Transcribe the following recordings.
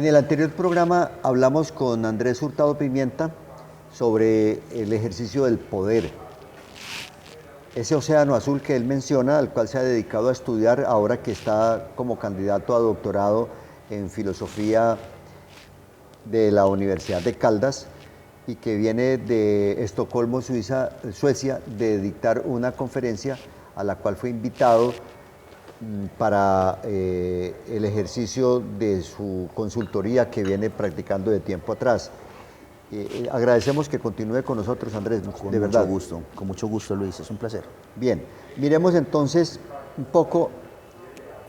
En el anterior programa hablamos con Andrés Hurtado Pimienta sobre el ejercicio del poder. Ese océano azul que él menciona, al cual se ha dedicado a estudiar ahora que está como candidato a doctorado en filosofía de la Universidad de Caldas y que viene de Estocolmo, Suecia, de dictar una conferencia a la cual fue invitado para el ejercicio de su consultoría que viene practicando de tiempo atrás. Agradecemos que continúe con nosotros, Andrés, de verdad. Con mucho gusto, Luis, es un placer. Bien, miremos entonces un poco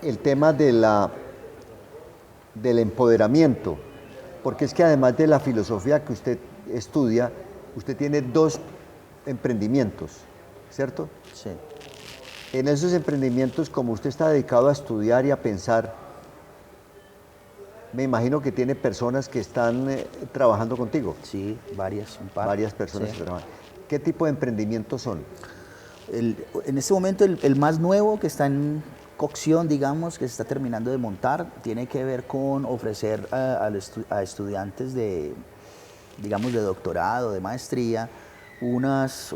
el tema del empoderamiento, porque es que además de la filosofía que usted estudia, usted tiene dos emprendimientos, ¿cierto? Sí. En esos emprendimientos, como usted está dedicado a estudiar y a pensar, me imagino que tiene personas que están trabajando contigo. Sí, un par. Varias personas que trabajan. ¿Qué tipo de emprendimientos son? En este momento el más nuevo que está en cocción, digamos, que se está terminando de montar, tiene que ver con ofrecer a estudiantes de, digamos, de doctorado, de maestría, unos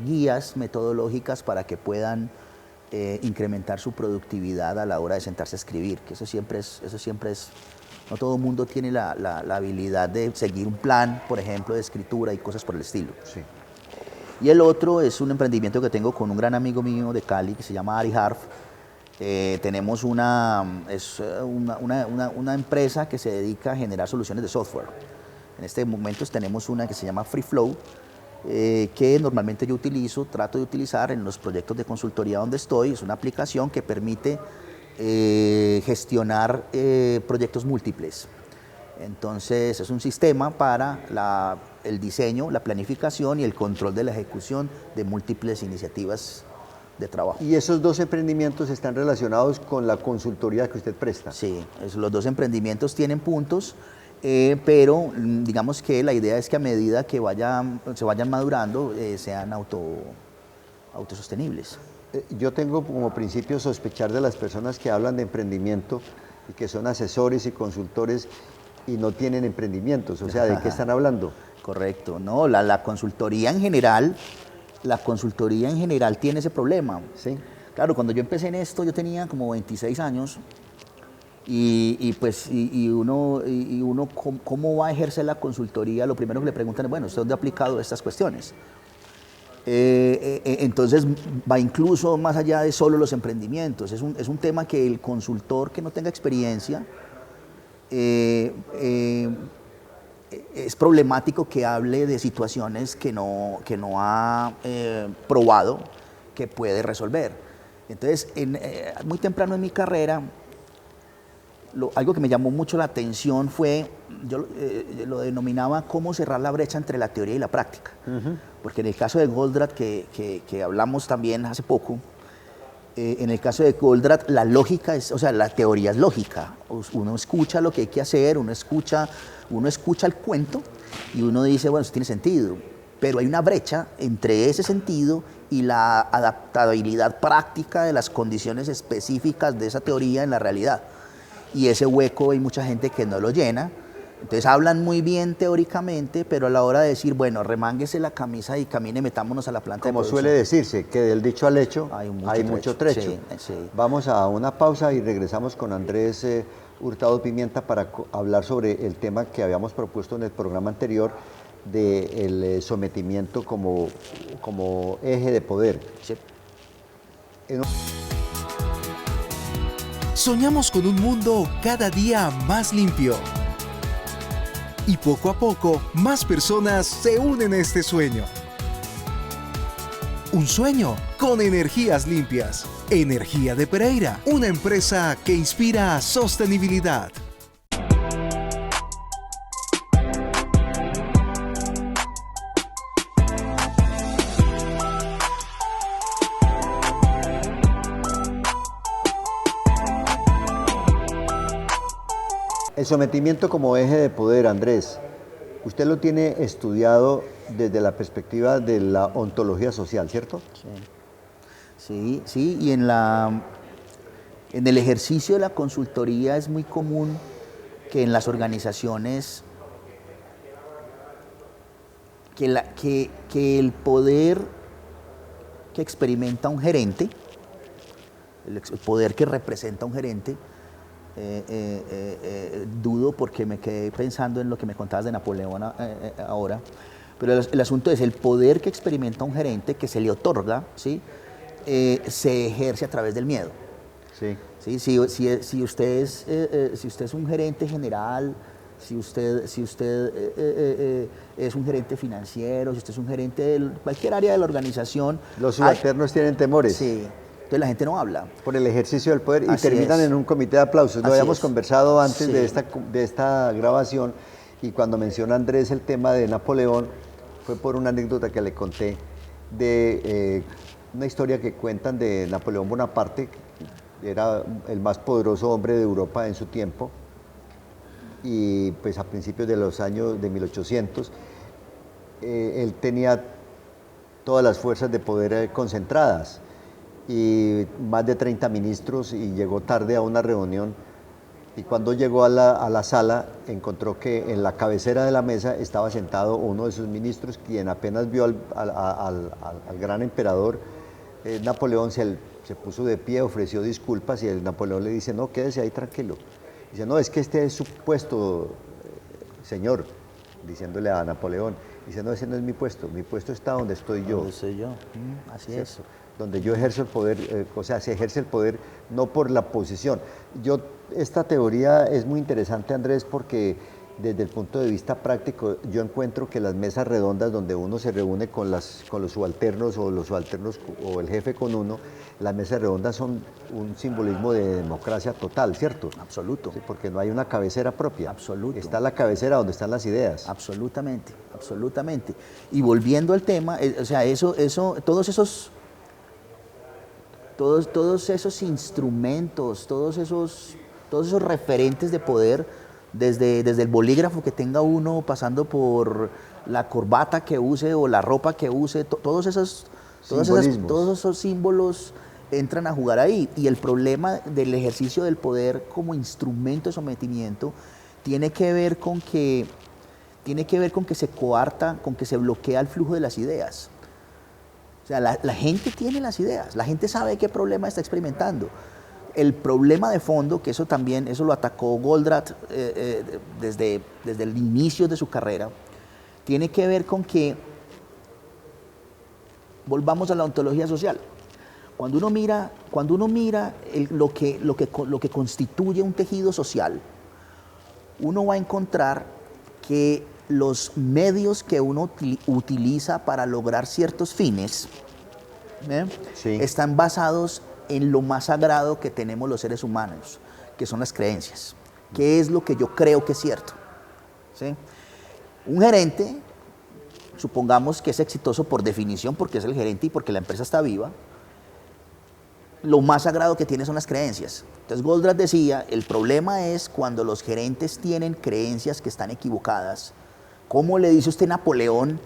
guías metodológicas para que puedan incrementar su productividad a la hora de sentarse a escribir, que eso siempre es, no todo el mundo tiene la habilidad de seguir un plan, por ejemplo, de escritura y cosas por el estilo. Sí. Y el otro es un emprendimiento que tengo con un gran amigo mío de Cali que se llama Ari Harf. Tenemos una empresa que se dedica a generar soluciones de software. En este momento tenemos una que se llama FreeFlow, que normalmente yo trato de utilizar en los proyectos de consultoría donde estoy. Es una aplicación que permite gestionar proyectos múltiples. Entonces es un sistema para el diseño, la planificación y el control de la ejecución de múltiples iniciativas de trabajo. ¿Y esos dos emprendimientos están relacionados con la consultoría que usted presta? Sí, los dos emprendimientos tienen puntos, pero digamos que la idea es que a medida que se vayan madurando sean autosostenibles. Yo tengo como principio sospechar de las personas que hablan de emprendimiento y que son asesores y consultores y no tienen emprendimientos, o sea, ¿de qué están hablando? Correcto, no, la consultoría en general tiene ese problema. Sí. Claro, cuando yo empecé en esto yo tenía como 26 años y uno ¿cómo va a ejercer la consultoría? Lo primero que le preguntan es, bueno, ¿usted dónde ha aplicado estas cuestiones? Entonces va incluso más allá de solo los emprendimientos, es un tema que el consultor que no tenga experiencia es problemático que hable de situaciones que no ha probado que puede resolver. Entonces, muy temprano en mi carrera, algo que me llamó mucho la atención fue, yo lo denominaba cómo cerrar la brecha entre la teoría y la práctica. Porque en el caso de Goldratt, que hablamos también hace poco, en el caso de Goldratt, la teoría es lógica. Uno escucha lo que hay que hacer, uno escucha el cuento y uno dice, bueno, eso tiene sentido. Pero hay una brecha entre ese sentido y la adaptabilidad práctica de las condiciones específicas de esa teoría en la realidad. Y ese hueco hay mucha gente que no lo llena. Entonces hablan muy bien teóricamente, pero a la hora de decir, bueno, remánguese la camisa y camine, metámonos a la planta de producción. Como suele decirse, que del dicho al hecho hay mucho trecho. Sí, sí. Vamos a una pausa y regresamos con Andrés Hurtado Pimienta para hablar sobre el tema que habíamos propuesto en el programa anterior del sometimiento como eje de poder. Sí. Soñamos con un mundo cada día más limpio. Y poco a poco, más personas se unen a este sueño. Un sueño con energías limpias. Energía de Pereira, una empresa que inspira sostenibilidad. El sometimiento como eje de poder, Andrés, usted lo tiene estudiado desde la perspectiva de la ontología social, ¿cierto? Sí, y en el ejercicio de la consultoría es muy común que en las organizaciones, que el poder que experimenta un gerente, el poder que representa un gerente, dudo porque me quedé pensando en lo que me contabas de Napoleón ahora, pero el asunto es el poder que experimenta un gerente, que se le otorga, ¿sí? Se ejerce a través del miedo. Sí. ¿Sí? Si usted es un gerente general, si usted es un gerente financiero, si usted es un gerente de cualquier área de la organización. Los subalternos tienen temores. Sí, entonces la gente no habla. Por el ejercicio del poder y Así terminan es. en un comité de aplausos. Lo Así habíamos es. conversado antes Sí. de esta grabación y cuando menciona Andrés el tema de Napoleón fue por una anécdota que le conté de una historia que cuentan de Napoleón Bonaparte, que era el más poderoso hombre de Europa en su tiempo, y pues a principios de los años de 1800 él tenía todas las fuerzas de poder concentradas y más de 30 ministros, y llegó tarde a una reunión, y cuando llegó a la sala encontró que en la cabecera de la mesa estaba sentado uno de sus ministros, quien apenas vio al gran emperador Napoleón se puso de pie, ofreció disculpas, y el Napoleón le dice: no, quédese ahí tranquilo. Dice: no, es que este es su puesto, señor, diciéndole a Napoleón. Dice: no, ese no es mi puesto está donde estoy yo. ¿Dónde estoy yo? Así ¿Sí? es. Donde yo ejerzo el poder, o sea, se ejerce el poder no por la posición. Esta teoría es muy interesante, Andrés, porque desde el punto de vista práctico, yo encuentro que las mesas redondas donde uno se reúne con los subalternos, o los subalternos o el jefe con uno, las mesas redondas son un simbolismo de democracia total, ¿cierto? Absoluto. Sí, porque no hay una cabecera propia. Absoluto. Está la cabecera donde están las ideas. Absolutamente, absolutamente. Y volviendo al tema, o sea, todos esos instrumentos, todos esos referentes de poder, desde el bolígrafo que tenga uno, pasando por la corbata que use o la ropa que use, todos esos símbolos entran a jugar ahí. Y el problema del ejercicio del poder como instrumento de sometimiento tiene que ver con que se coarta, con que se bloquea el flujo de las ideas. O sea, la gente tiene las ideas, la gente sabe qué problema está experimentando. El problema de fondo, que eso lo atacó Goldratt desde el inicio de su carrera, tiene que ver con que, volvamos a la ontología social. Cuando uno mira lo que constituye un tejido social, uno va a encontrar que los medios que uno utiliza para lograr ciertos fines Sí. están basados en lo más sagrado que tenemos los seres humanos, que son las creencias. ¿Qué es lo que yo creo que es cierto? ¿Sí? Un gerente, supongamos que es exitoso por definición, porque es el gerente y porque la empresa está viva, lo más sagrado que tiene son las creencias. Entonces Goldratt decía, el problema es cuando los gerentes tienen creencias que están equivocadas. ¿Cómo le dice usted, Napoleón,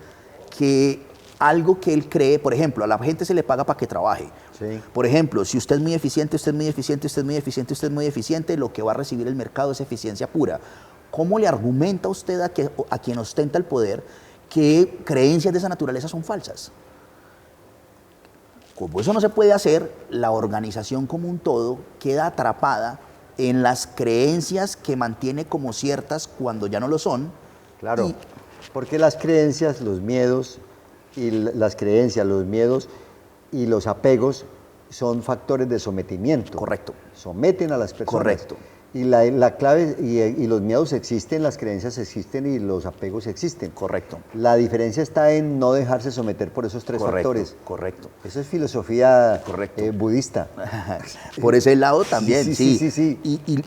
que algo que él cree, por ejemplo, a la gente se le paga para que trabaje? Sí. Por ejemplo, si usted es muy eficiente, usted es muy eficiente, usted es muy eficiente, usted es muy eficiente, lo que va a recibir el mercado es eficiencia pura. ¿Cómo le argumenta usted a quien ostenta el poder que creencias de esa naturaleza son falsas? Como eso no se puede hacer, la organización como un todo queda atrapada en las creencias que mantiene como ciertas cuando ya no lo son. Claro, porque las creencias, los miedos, los miedos y los apegos son factores de sometimiento. Correcto. Someten a las personas. Correcto. Y la clave, y los miedos existen, las creencias existen y los apegos existen. Correcto. La diferencia está en no dejarse someter por esos tres factores. Correcto. Eso es filosofía budista. Por ese lado también, sí.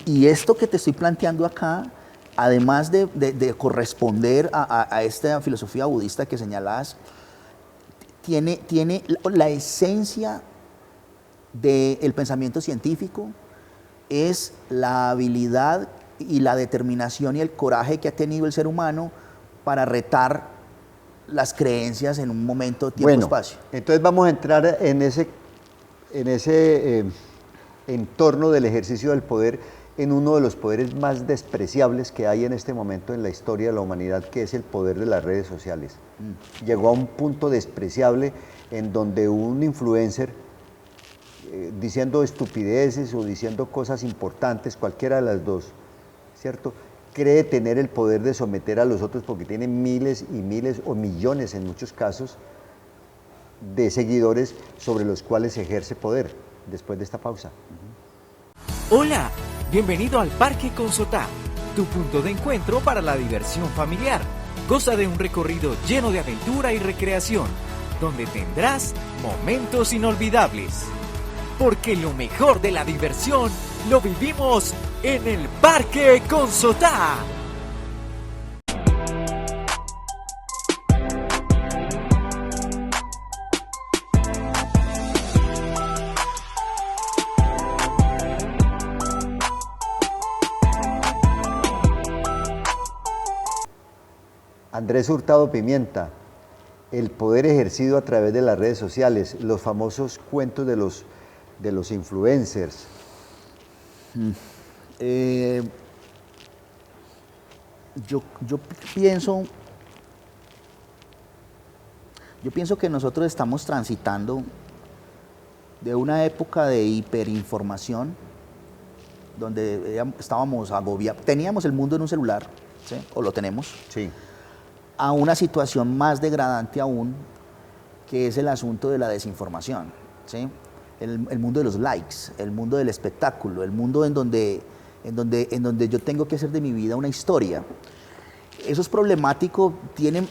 Y esto que te estoy planteando acá, además de corresponder a esta filosofía budista que señalás, tiene la esencia del pensamiento científico, es la habilidad y la determinación y el coraje que ha tenido el ser humano para retar las creencias en un momento, tiempo, espacio. Entonces vamos a entrar en ese entorno del ejercicio del poder, en uno de los poderes más despreciables que hay en este momento en la historia de la humanidad, que es el poder de las redes sociales. Llegó a un punto despreciable en donde un influencer, diciendo estupideces o diciendo cosas importantes, cualquiera de las dos, ¿cierto?, cree tener el poder de someter a los otros porque tiene miles y miles o millones en muchos casos de seguidores sobre los cuales ejerce poder. Después de esta pausa. Hola, bienvenido al Parque Consotá, tu punto de encuentro para la diversión familiar. Goza de un recorrido lleno de aventura y recreación, donde tendrás momentos inolvidables. Porque lo mejor de la diversión lo vivimos en el Parque Consotá. Andrés Hurtado Pimienta, el poder ejercido a través de las redes sociales, los famosos cuentos de los influencers. Yo pienso que nosotros estamos transitando de una época de hiperinformación, donde estábamos agobiados, teníamos el mundo en un celular, ¿sí?, o lo tenemos, Sí. a una situación más degradante aún, que es el asunto de la desinformación, ¿sí? El mundo de los likes, el mundo del espectáculo, el mundo en donde yo tengo que hacer de mi vida una historia. Eso es problemático, tiene,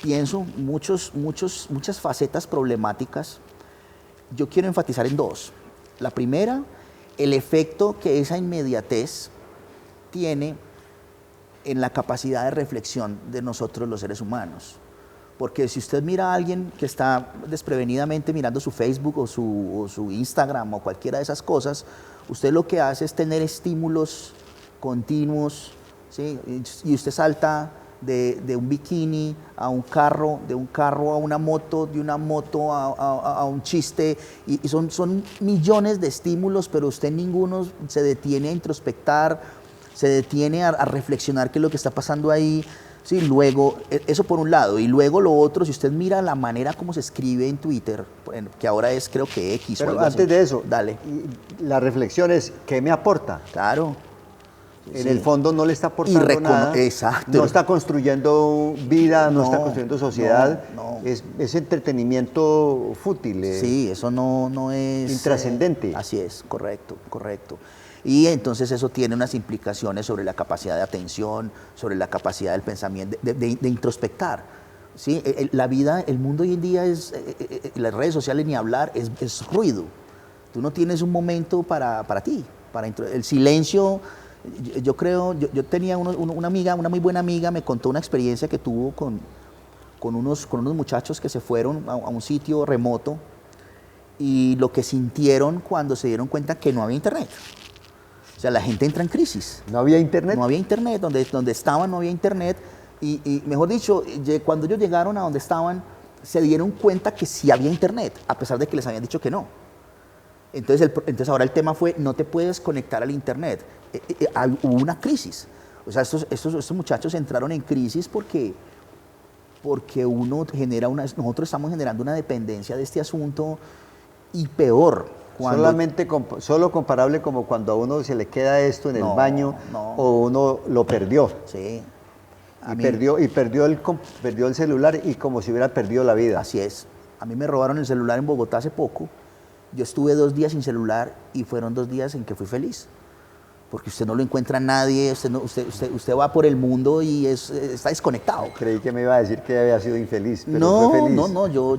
pienso, muchas facetas problemáticas. Yo quiero enfatizar en dos. La primera, el efecto que esa inmediatez tiene en la capacidad de reflexión de nosotros los seres humanos. Porque si usted mira a alguien que está desprevenidamente mirando su Facebook o su Instagram o cualquiera de esas cosas, usted lo que hace es tener estímulos continuos, ¿sí? Y usted salta de un bikini a un carro, de un carro a una moto, de una moto a un chiste, y son millones de estímulos, pero usted ninguno se detiene a introspectar, se detiene a reflexionar qué es lo que está pasando ahí. Sí, luego, eso por un lado, y luego lo otro, si usted mira la manera como se escribe en Twitter, que ahora es creo que X Pero o algo antes así. de eso, Dale. La reflexión es, ¿qué me aporta? Claro. En Sí. el fondo no le está aportando nada, Exacto. no está construyendo vida, no está No, construyendo sociedad, no. Es entretenimiento fútil. Sí, eso no es... intrascendente. Así es, correcto. Y entonces eso tiene unas implicaciones sobre la capacidad de atención, sobre la capacidad del pensamiento, de introspectar. ¿Sí? La vida, el mundo hoy en día es, las redes sociales ni hablar, es ruido. Tú no tienes un momento para ti, el silencio. Yo creo, yo tenía una amiga, una muy buena amiga, me contó una experiencia que tuvo con unos muchachos que se fueron a un sitio remoto y lo que sintieron cuando se dieron cuenta que no había internet. O sea, la gente entra en crisis. ¿No había internet? No había internet, donde estaban no había internet y mejor dicho, cuando ellos llegaron a donde estaban, se dieron cuenta que sí había internet, a pesar de que les habían dicho que no. Entonces ahora el tema fue, no te puedes conectar al internet. Hubo una crisis. O sea, estos muchachos entraron en crisis porque nosotros estamos generando una dependencia de este asunto y peor. Solo comparable como cuando a uno se le queda esto en el baño o uno lo perdió. Sí. Perdió el celular y como si hubiera perdido la vida. Así es. A mí me robaron el celular en Bogotá hace poco. Yo estuve 2 días sin celular y fueron 2 días en que fui feliz. Porque usted no lo encuentra a nadie, usted va por el mundo y está desconectado. Creí que me iba a decir que había sido infeliz, pero fue feliz. No, yo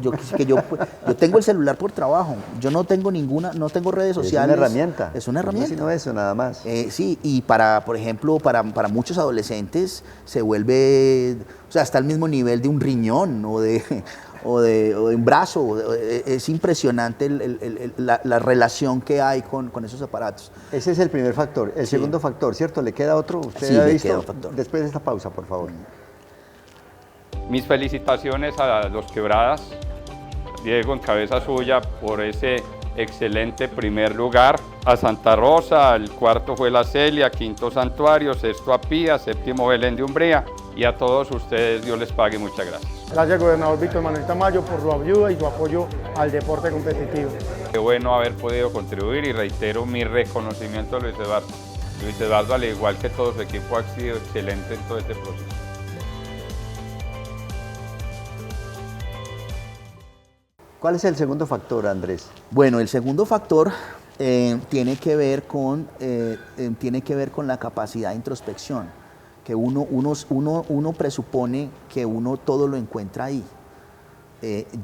tengo el celular por trabajo, yo no tengo redes sociales. Es una herramienta. Es una herramienta. No, eso nada más. Sí, y por ejemplo, para muchos adolescentes se vuelve, o sea, está al mismo nivel de un riñón o de un brazo. Es impresionante la relación que hay con esos aparatos. Ese es el primer factor. El segundo factor, ¿cierto? ¿Le queda otro? ¿Usted Sí, ha le visto? queda un factor. Después de esta pausa, por favor. Mis felicitaciones a los Quebradas, Diego en cabeza suya, por ese excelente primer lugar. A Santa Rosa, el cuarto fue La Celia, quinto Santuario, sexto Apía, séptimo Belén de Umbría. Y a todos ustedes, Dios les pague, muchas gracias. Gracias, gobernador Víctor Manuel Tamayo, por su ayuda y su apoyo al deporte competitivo. Qué bueno haber podido contribuir y reitero mi reconocimiento a Luis Eduardo. Luis Eduardo, al igual que todo su equipo, ha sido excelente en todo este proceso. ¿Cuál es el segundo factor, Andrés? Bueno, el segundo factor tiene que ver con la capacidad de introspección, que uno presupone que uno todo lo encuentra ahí.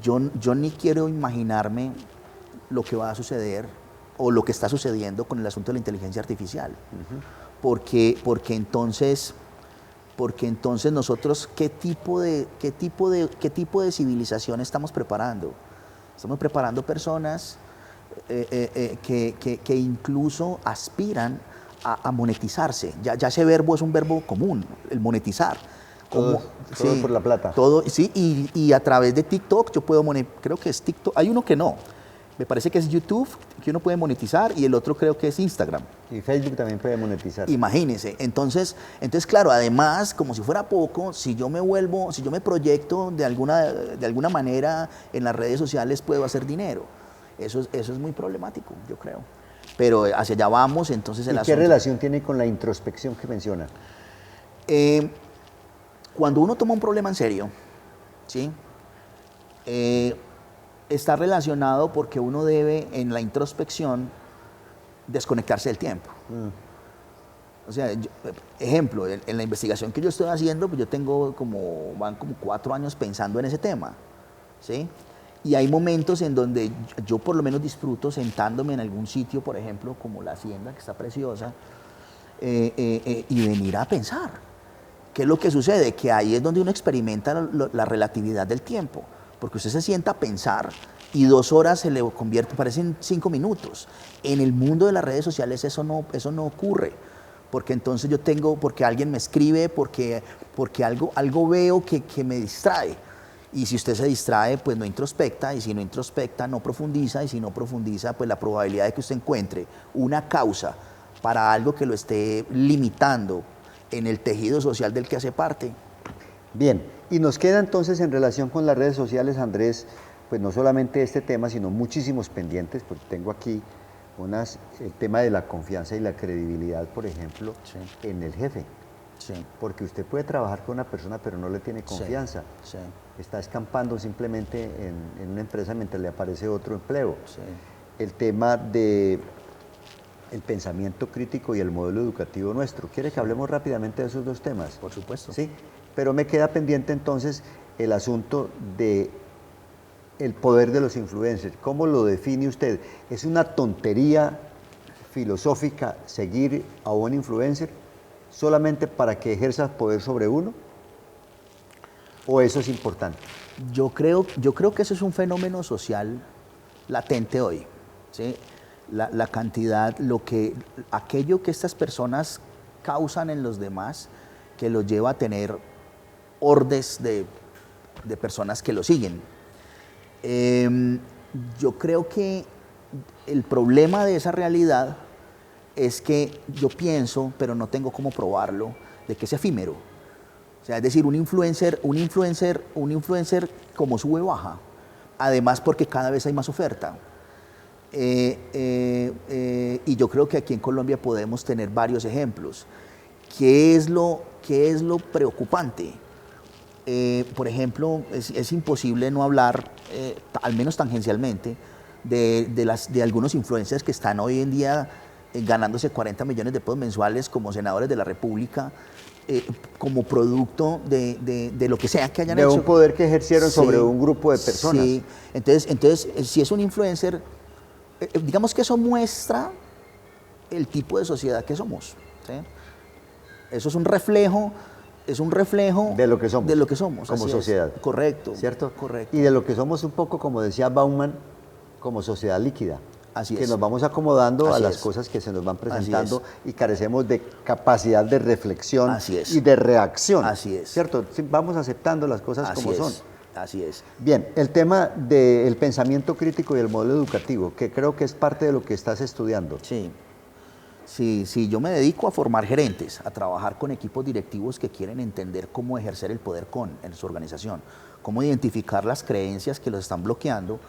Yo ni quiero imaginarme lo que va a suceder o lo que está sucediendo con el asunto de la inteligencia artificial, porque entonces nosotros qué tipo de civilización estamos preparando. Estamos preparando personas que incluso aspiran a monetizarse. Ya ese verbo es un verbo común, el monetizar. Todo por la plata. Todo, sí, y a través de TikTok yo puedo monetizar, creo que es TikTok, hay uno que no. Me parece que es YouTube, que uno puede monetizar, y el otro creo que es Instagram. Y Facebook también puede monetizar. Imagínense. Entonces, claro, además, como si fuera poco, si yo me proyecto de alguna manera en las redes sociales, puedo hacer dinero. Eso es muy problemático, yo creo. Pero hacia allá vamos, entonces el ¿Y qué relación tiene con la introspección que menciona? Cuando uno toma un problema en serio, ¿sí? Está relacionado porque uno debe, en la introspección, desconectarse del tiempo. O sea, ejemplo, en la investigación que yo estoy haciendo, pues van como 4 años pensando en ese tema, ¿sí? Y hay momentos en donde yo por lo menos disfruto sentándome en algún sitio, por ejemplo, como la Hacienda, que está preciosa, y venir a pensar. ¿Qué es lo que sucede? Que ahí es donde uno experimenta la relatividad del tiempo. Porque usted se sienta a pensar y 2 horas se le parecen 5 minutos. En el mundo de las redes sociales eso no ocurre, porque entonces porque alguien me escribe, porque algo veo que me distrae. Y si usted se distrae, pues no introspecta, y si no introspecta, no profundiza, y si no profundiza, pues la probabilidad de que usted encuentre una causa para algo que lo esté limitando en el tejido social del que hace parte. Bien, y nos queda entonces en relación con las redes sociales, Andrés, pues no solamente este tema, sino muchísimos pendientes, porque tengo aquí el tema de la confianza y la credibilidad, por ejemplo, Sí. en el jefe. Sí. Porque usted puede trabajar con una persona, pero no le tiene confianza. Sí. Está escampando simplemente en una empresa mientras le aparece otro empleo. Sí. El tema de el pensamiento crítico y el modelo educativo nuestro. ¿Quiere que hablemos rápidamente de esos dos temas? Por supuesto. Sí, pero me queda pendiente entonces el asunto de el poder de los influencers. ¿Cómo lo define usted? ¿Es una tontería filosófica seguir a un influencer solamente para que ejerza poder sobre uno? ¿O eso es importante? Yo creo que eso es un fenómeno social latente hoy, ¿sí? La cantidad, aquello que estas personas causan en los demás, que los lleva a tener hordes de personas que lo siguen. Yo creo que el problema de esa realidad es que yo pienso, pero no tengo cómo probarlo, de que es efímero. O sea, es decir, un influencer como sube baja, además porque cada vez hay más oferta. Y yo creo que aquí en Colombia podemos tener varios ejemplos. ¿Qué es lo preocupante? Por ejemplo, es imposible no hablar, al menos tangencialmente, de algunos influencers que están hoy en día ganándose 40 millones de pesos mensuales como senadores de la República, como producto de lo que sea que hayan hecho. De un poder que ejercieron Sí, sobre un grupo de personas. Sí, entonces si es un influencer, digamos que eso muestra el tipo de sociedad que somos, ¿sí? Eso es un reflejo de lo que somos. De lo que somos, como así sociedad. es. Correcto. ¿Cierto? Correcto. Y de lo que somos un poco, como decía Bauman, como sociedad líquida. Así que es. nos vamos acomodando a Así las es. cosas que se nos van Así presentando y carecemos de capacidad de reflexión Así es. y de reacción. Así es. ¿Cierto? Sí, vamos aceptando las cosas Así como es. son. Así es. Bien, el tema del pensamiento crítico y el modelo educativo, que creo que es parte de lo que estás estudiando. Sí. Sí, yo me dedico a formar gerentes, a trabajar con equipos directivos que quieren entender cómo ejercer el poder en su organización, cómo identificar las creencias que los están bloqueando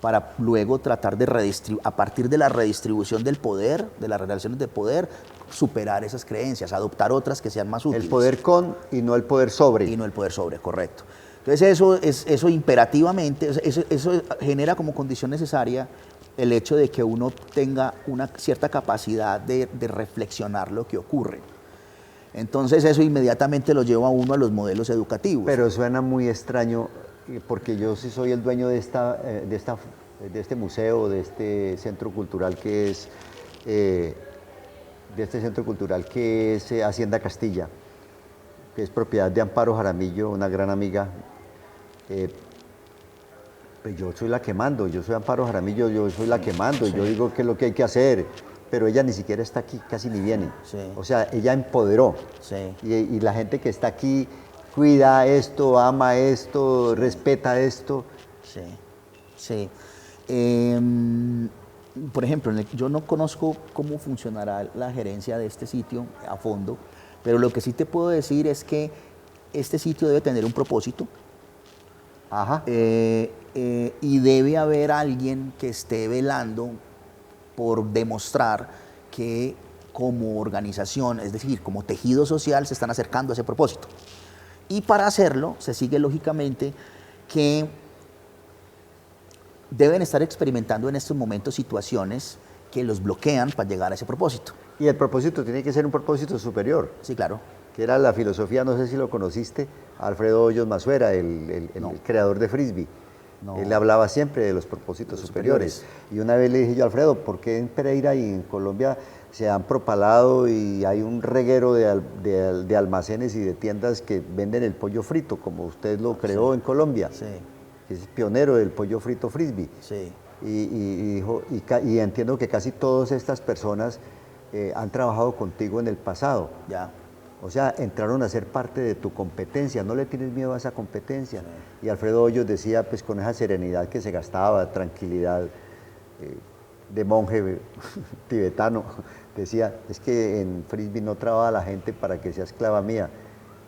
para luego tratar de a partir de la redistribución del poder, de las relaciones de poder, superar esas creencias, adoptar otras que sean más útiles. El poder con y no el poder sobre. Y no el poder sobre, correcto. Entonces eso imperativamente, eso genera como condición necesaria el hecho de que uno tenga una cierta capacidad de reflexionar lo que ocurre. Entonces eso inmediatamente lo lleva a uno a los modelos educativos. Pero suena muy extraño, porque yo sí soy el dueño de este museo, de este centro cultural que es, Hacienda Castilla, que es propiedad de Amparo Jaramillo, una gran amiga. Pues yo soy la que mando, yo soy Amparo Jaramillo, yo soy la que mando, y yo digo qué es lo que hay que hacer, pero ella ni siquiera está aquí, casi ni viene. Sí. O sea, ella empoderó. Sí. Y la gente que está aquí cuida esto, ama esto, respeta esto. Sí, sí. Por ejemplo, yo no conozco cómo funcionará la gerencia de este sitio a fondo, pero lo que sí te puedo decir es que este sitio debe tener un propósito. Ajá. Y debe haber alguien que esté velando por demostrar que como organización, es decir, como tejido social, se están acercando a ese propósito. Y para hacerlo, se sigue lógicamente que deben estar experimentando en estos momentos situaciones que los bloquean para llegar a ese propósito. Y el propósito tiene que ser un propósito superior. Sí, claro. Que era la filosofía, no sé si lo conociste, Alfredo Hoyos Masuera, el creador de Frisbee. No. Él hablaba siempre de los propósitos superiores. Y una vez le dije yo, Alfredo, ¿por qué en Pereira y en Colombia se han propalado y hay un reguero de almacenes y de tiendas que venden el pollo frito, como usted lo creó en Colombia? Sí. Es pionero del pollo frito Frisbee. Sí. Y entiendo que casi todas estas personas han trabajado contigo en el pasado. Ya. O sea, entraron a ser parte de tu competencia, no le tienes miedo a esa competencia. Sí. Y Alfredo Hoyos decía, pues con esa serenidad que se gastaba, tranquilidad de monje tibetano, decía, es que en Frisbee no trabaja la gente para que sea esclava mía,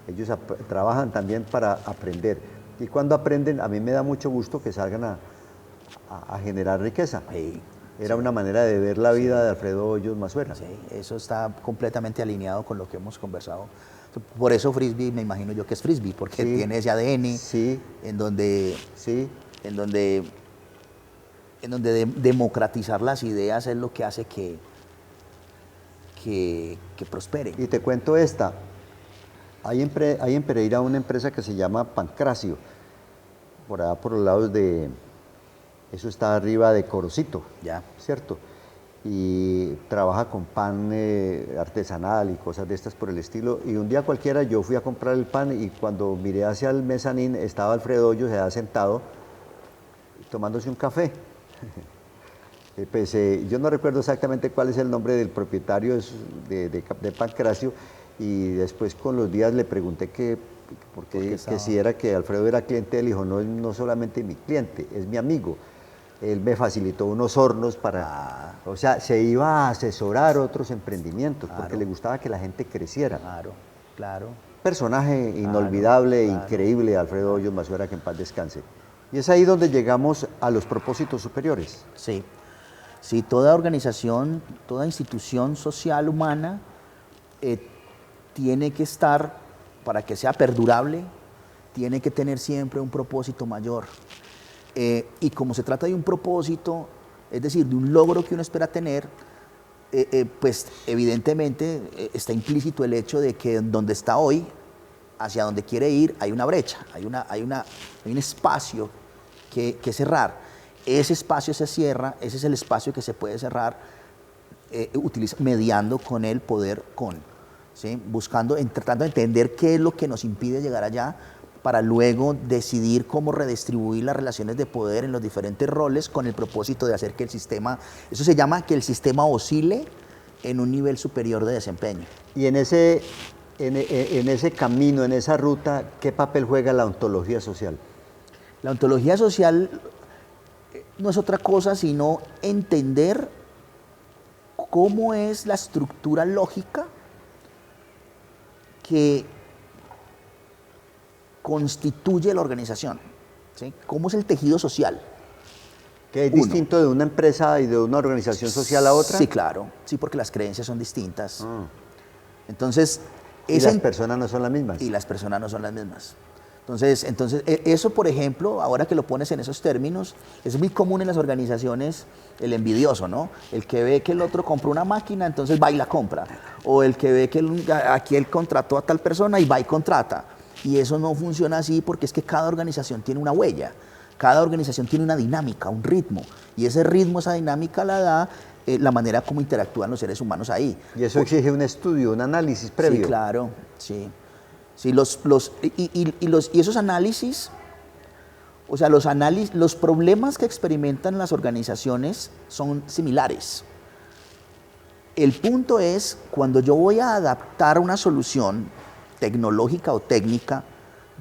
ellos trabajan también para aprender. Y cuando aprenden, a mí me da mucho gusto que salgan a generar riqueza. Sí. Era una manera de ver la vida de Alfredo Hoyos Masuera. Sí, eso está completamente alineado con lo que hemos conversado. Por eso Frisbee, me imagino yo que es Frisbee, porque tiene ese ADN en donde democratizar las ideas es lo que hace que prosperen. Y te cuento esta. Hay en Pereira una empresa que se llama Pancracio, por allá por los lados de... Eso está arriba de Corocito, ya, ¿cierto? Y trabaja con pan artesanal y cosas de estas por el estilo. Y un día cualquiera yo fui a comprar el pan y cuando miré hacia el mezanín estaba Alfredo Hoyos, se había sentado tomándose un café. Yo no recuerdo exactamente cuál es el nombre del propietario de Pancracio, y después con los días le pregunté que si era que Alfredo era cliente, él dijo, no solamente mi cliente, es mi amigo. Él me facilitó unos hornos para... O sea, se iba a asesorar otros emprendimientos, porque le gustaba que la gente creciera. Claro, claro. Personaje inolvidable, increíble, Alfredo Hoyos Masuera, que en paz descanse. Y es ahí donde llegamos a los propósitos superiores. Sí, sí, toda organización, toda institución social humana tiene que estar, para que sea perdurable, tiene que tener siempre un propósito mayor. Y como se trata de un propósito, es decir, de un logro que uno espera tener, pues evidentemente está implícito el hecho de que donde está hoy, hacia donde quiere ir, hay una brecha, hay un espacio que cerrar. Ese espacio se cierra, ese es el espacio que se puede cerrar mediando con el poder ¿sí? Tratando de entender qué es lo que nos impide llegar allá, para luego decidir cómo redistribuir las relaciones de poder en los diferentes roles con el propósito de hacer que el sistema, eso se llama que el sistema oscile en un nivel superior de desempeño. Y en ese camino, en esa ruta, ¿qué papel juega la ontología social? La ontología social no es otra cosa sino entender cómo es la estructura lógica que constituye la organización, ¿sí? Cómo es el tejido social. ¿Que es distinto de una empresa y de una organización social a otra? Sí, claro, sí, porque las creencias son distintas. Entonces, y las personas no son las mismas. Y las personas no son las mismas. Entonces, eso, por ejemplo, ahora que lo pones en esos términos, es muy común en las organizaciones el envidioso, ¿no? El que ve que el otro compró una máquina, entonces va y la compra. O el que ve que aquí él contrató a tal persona y va y contrata. Y eso no funciona así porque es que cada organización tiene una huella. Cada organización tiene una dinámica, un ritmo. Y ese ritmo, esa dinámica la da la manera como interactúan los seres humanos ahí. Y eso exige un estudio, un análisis previo. Sí, claro, sí. Sí, y esos análisis, o sea, los problemas que experimentan las organizaciones son similares. El punto es, cuando yo voy a adaptar una solución tecnológica o técnica,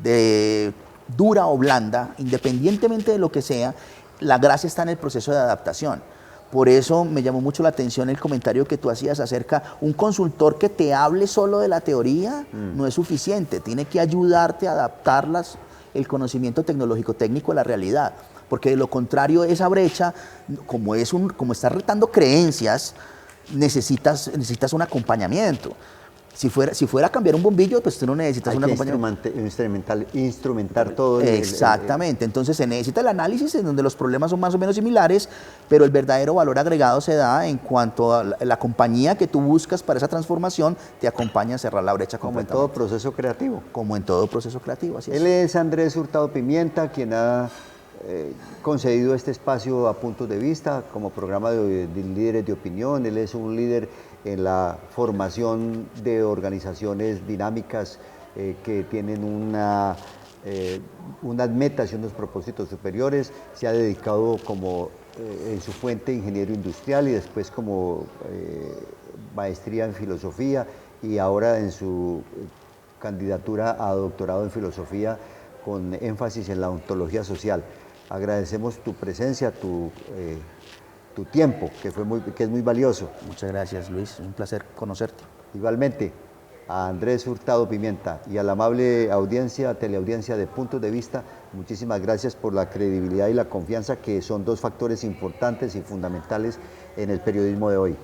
de dura o blanda, independientemente de lo que sea, la gracia está en el proceso de adaptación. Por eso me llamó mucho la atención el comentario que tú hacías acerca de un consultor que te hable solo de la teoría, no es suficiente, tiene que ayudarte a adaptar el conocimiento tecnológico técnico a la realidad, porque de lo contrario esa brecha, como estás retando creencias, necesitas un acompañamiento. Si fuera a cambiar un bombillo, pues tú no necesitas un acompañamiento. Instrumentar todo. Exactamente, entonces se necesita el análisis en donde los problemas son más o menos similares, pero el verdadero valor agregado se da en cuanto a la compañía que tú buscas para esa transformación te acompaña a cerrar la brecha completamente. Como en todo proceso creativo. Como en todo proceso creativo, así es. Él es Andrés Hurtado Pimienta, quien ha concedido este espacio a Puntos de Vista como programa de líderes de opinión. Él es un líder en la formación de organizaciones dinámicas que tienen unas metas y unos propósitos superiores. Se ha dedicado como en su fuente ingeniero industrial y después como maestría en filosofía y ahora en su candidatura a doctorado en filosofía con énfasis en la ontología social. Agradecemos tu presencia, tu tiempo, que es muy valioso. Muchas gracias, Luis, es un placer conocerte. Igualmente, a Andrés Hurtado Pimienta y a la amable audiencia, teleaudiencia de Puntos de Vista, muchísimas gracias por la credibilidad y la confianza, que son dos factores importantes y fundamentales en el periodismo de hoy.